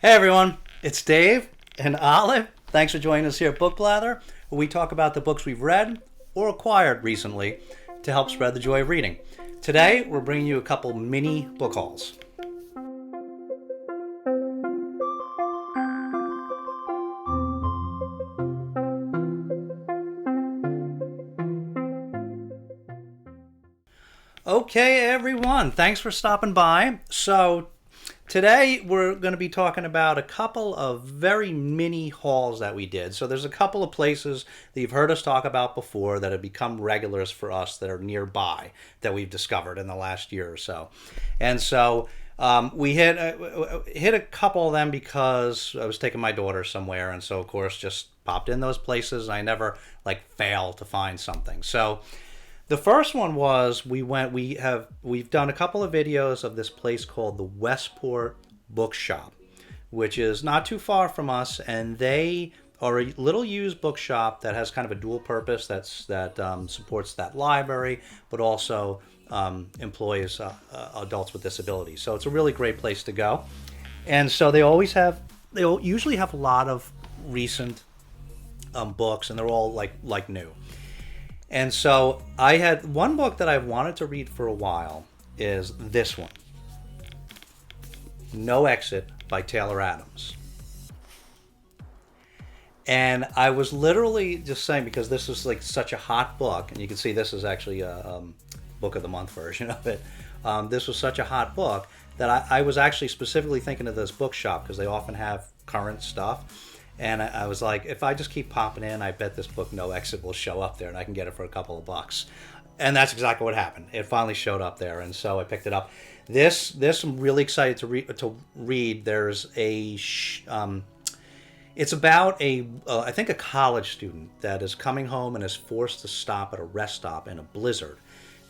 Hey everyone, it's Dave and Olive. Thanks for joining us here at Book Blather, where we talk about the books we've read or acquired recently to help spread the joy of reading. Today, we're bringing you a couple mini book hauls. Okay, everyone, thanks for stopping by. So, today we're going to be talking about a couple of very mini hauls that we did. So there's a couple of places that you've heard us talk about before that have become regulars for us that are nearby that we've discovered in the last year or so. And so we hit a couple of them because I was taking my daughter somewhere, and so of course just popped in those places. I never fail to find something. So the first one was we've done a couple of videos of this place called the Westport Bookshop, which is not too far from us, and they are a little used bookshop that has kind of a dual purpose that supports that library, but also employs adults with disabilities. So it's a really great place to go, and so they usually have a lot of recent books, and they're all like new. And so I had one book that I've wanted to read for a while is this one, No Exit by Taylor Adams. And I was literally just saying, because this is such a hot book, and you can see this is actually a book of the month version of it. This was such a hot book that I was actually specifically thinking of this bookshop because they often have current stuff. And I was like, if I just keep popping in, I bet this book No Exit will show up there and I can get it for a couple of bucks. And that's exactly what happened. It finally showed up there, and so I picked it up. This I'm really excited to read. There's it's about I think a college student that is coming home and is forced to stop at a rest stop in a blizzard.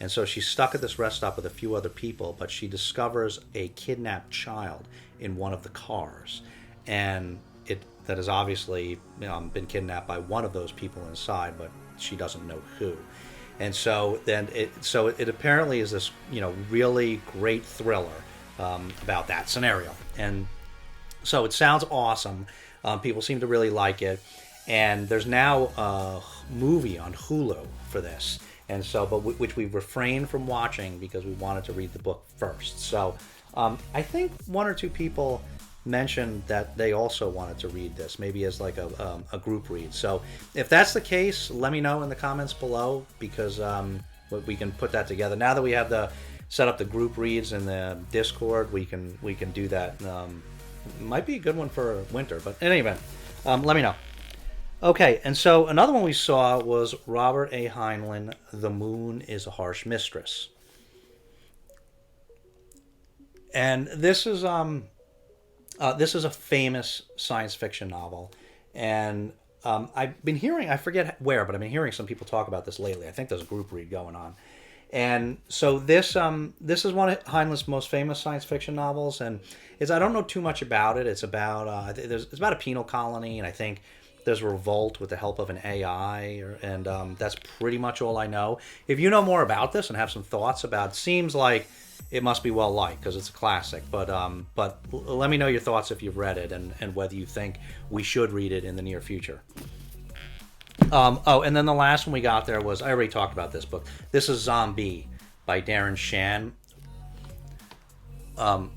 And so she's stuck at this rest stop with a few other people, but she discovers a kidnapped child in one of the cars. And that has obviously been kidnapped by one of those people inside, but she doesn't know who. And so then it apparently is this really great thriller about that scenario. And so it sounds awesome. People seem to really like it, and there's now a movie on Hulu for this. And so, which we refrained from watching because we wanted to read the book first. So I think one or two people mentioned that they also wanted to read this, maybe as a group read. So if that's the case, let me know in the comments below, because we can put that together. Now that we have set up the group reads in the Discord, we can do that. Might be a good one for winter, but in any event, let me know. Okay, and so another one we saw was Robert A. Heinlein, The Moon is a Harsh Mistress. And this is a famous science fiction novel, and I've been hearing, I forget where, but I've been hearing some people talk about this lately. I think there's a group read going on. And so this is one of Heinlein's most famous science fiction novels, and I don't know too much about it. It's about it's about a penal colony, and I think there's a revolt with the help of an AI, and that's pretty much all I know. If you know more about this and have some thoughts about it, seems like it must be well liked because it's a classic. But let me know your thoughts if you've read it and whether you think we should read it in the near future. And then the last one we got there was, I already talked about this book. This is Zom-B by Darren, Shan. I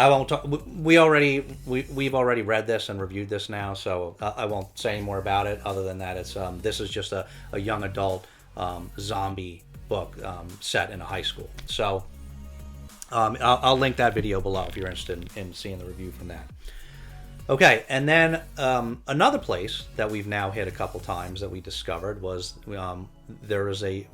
won't talk. We've already read this and reviewed this now, so I won't say any more about it. Other than that, this is just a young adult zombie book set in a high school. So I'll link that video below if you're interested in seeing the review from that. Okay, and then another place that we've now hit a couple times that we discovered was there is a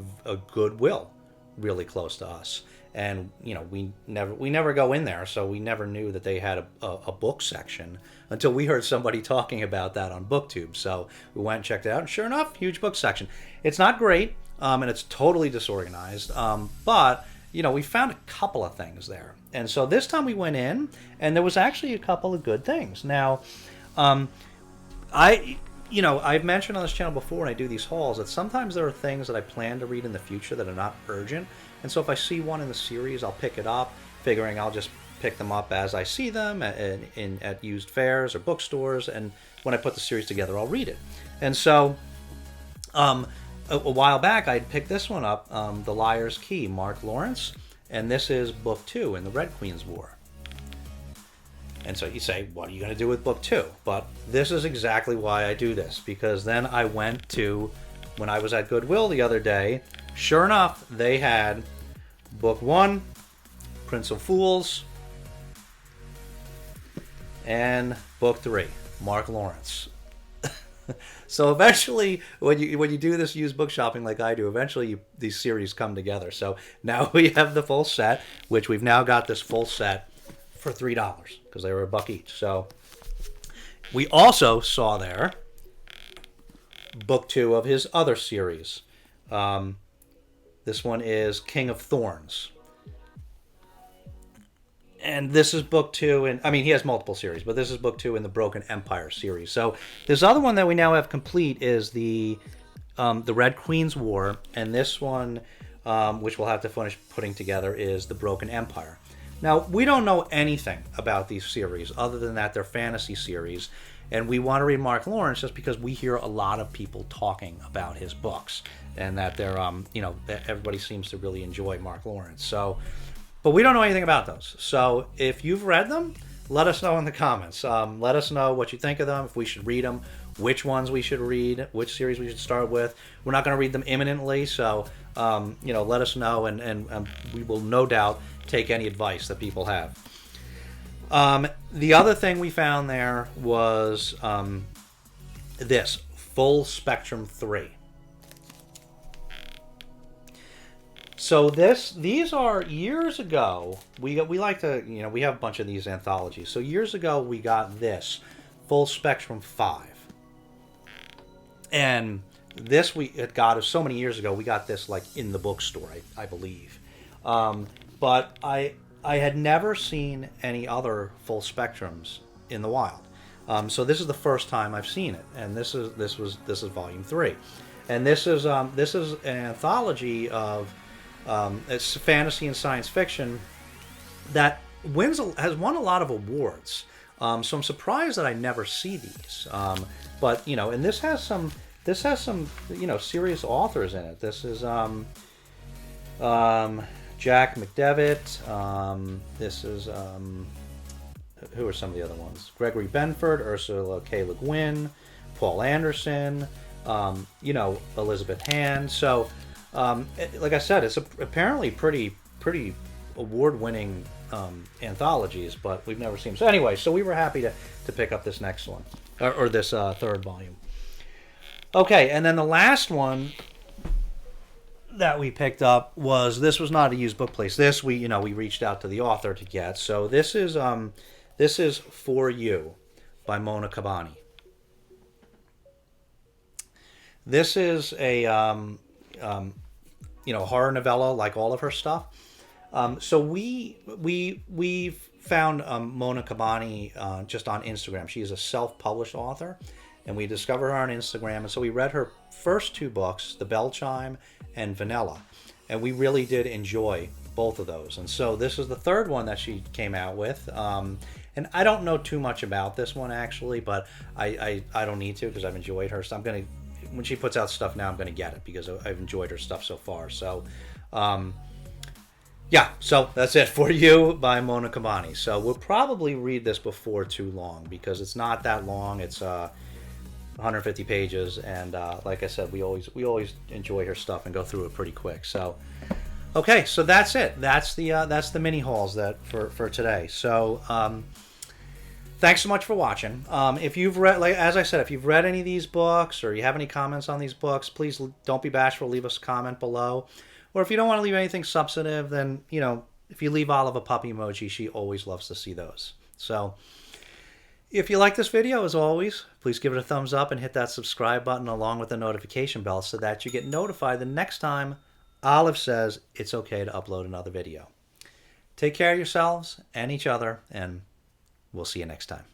Goodwill really close to us, and we never go in there, so we never knew that they had a book section until we heard somebody talking about that on BookTube. So we went and checked it out, and sure enough, huge book section. It's not great, and it's totally disorganized, but we found a couple of things there. And so this time we went in, and there was actually a couple of good things. Now, I've mentioned on this channel before, and I do these hauls, that sometimes there are things that I plan to read in the future that are not urgent. And so if I see one in the series, I'll pick it up, figuring I'll just pick them up as I see them at used fairs or bookstores, and when I put the series together, I'll read it. And so, a while back, I'd picked this one up, The Liar's Key, Mark Lawrence, and this is book 2 in the Red Queen's War. And so you say, what are you going to do with book 2? But this is exactly why I do this, because then I went to, when I was at Goodwill the other day, sure enough, they had book 1, Prince of Fools, and book 3, Mark Lawrence. So eventually, when you do this used book shopping like I do, eventually these series come together. So now we have the full set, which we've now got this full set for $3 because they were $1 each. So we also saw there book 2 of his other series. This one is King of Thorns. And this is book 2, and I mean, he has multiple series, but this is book 2 in the Broken Empire series. So this other one that we now have complete is the Red Queen's War, and this one, which we'll have to finish putting together, is the Broken Empire. Now, we don't know anything about these series other than that they're fantasy series, and we want to read Mark Lawrence just because we hear a lot of people talking about his books, and that they're, everybody seems to really enjoy Mark Lawrence. So. But we don't know anything about those. So if you've read them, let us know in the comments. Let us know what you think of them, if we should read them, which ones we should read, which series we should start with. We're not going to read them imminently, so let us know, and we will no doubt take any advice that people have. The other thing we found there was this, Full Spectrum 3. So these are years ago. We like to, we have a bunch of these anthologies. So years ago we got this Full Spectrum 5, and this we had got so many years ago. We got this like in the bookstore, I believe, but I had never seen any other Full Spectrums in the wild. So this is the first time I've seen it, and this is volume 3, and this is an anthology of. It's fantasy and science fiction that has won a lot of awards. So I'm surprised that I never see these. But and this has some serious authors in it. This is Jack McDevitt. This is who are some of the other ones? Gregory Benford, Ursula K. Le Guin, Paul Anderson. Elizabeth Hand. So. Like I said, it's apparently pretty award-winning anthologies, but we've never seen them. So anyway, so we were happy to pick up this next one, or this third volume. Okay, and then the last one that we picked up this was not a used book place. This we reached out to the author to get. So this is For You by Mona Kabbani. This is a horror novella like all of her stuff. So we found Mona Kabbani just on Instagram. She's a self-published author, and we discovered her on Instagram. And so we read her first 2 books, The Bell Chime and Vanilla, and we really did enjoy both of those. And so this is the third one that she came out with. And I don't know too much about this one actually, but I don't need to because I've enjoyed her. So when she puts out stuff now, I'm going to get it because I've enjoyed her stuff so far. So, so that's it, For You by Mona Kabbani. So we'll probably read this before too long because it's not that long. It's 150 pages, and like I said, we always enjoy her stuff and go through it pretty quick. So, okay, so that's it. That's the mini hauls for today. So. Thanks so much for watching. If you've read, as I said, if you've read any of these books or you have any comments on these books, please don't be bashful. Leave us a comment below. Or if you don't want to leave anything substantive, then, if you leave Olive a puppy emoji, she always loves to see those. So, if you like this video, as always, please give it a thumbs up and hit that subscribe button along with the notification bell so that you get notified the next time Olive says it's okay to upload another video. Take care of yourselves and each other, and we'll see you next time.